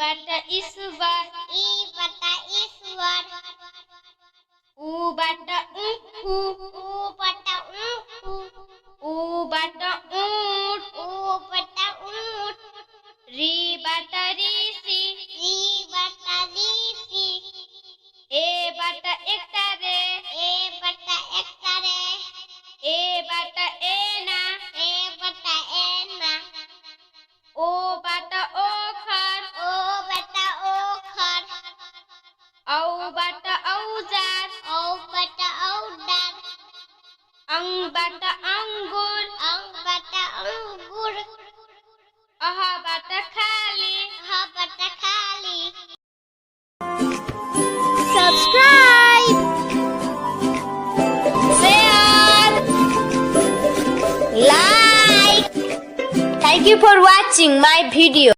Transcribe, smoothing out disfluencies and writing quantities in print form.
bata ईश्वर ई बटा ईश्वर ऊ bata ऊ ऊ बटा ऊ ऊ bata ऊंट ऊ बटा ऊंट री bata ऋषि री बटा ऋषि ए bata एकतारे ए बटा एकतारे ए bata एना ए बटा एना ओ bata ओखर ओ बटा ओखर औ bata औजार औ बटा औडार अंग bata अंगुर अंग बटा अंगूर अह bata खाली ह बटा खाली Subscribe, share like. Thank you for watching my video.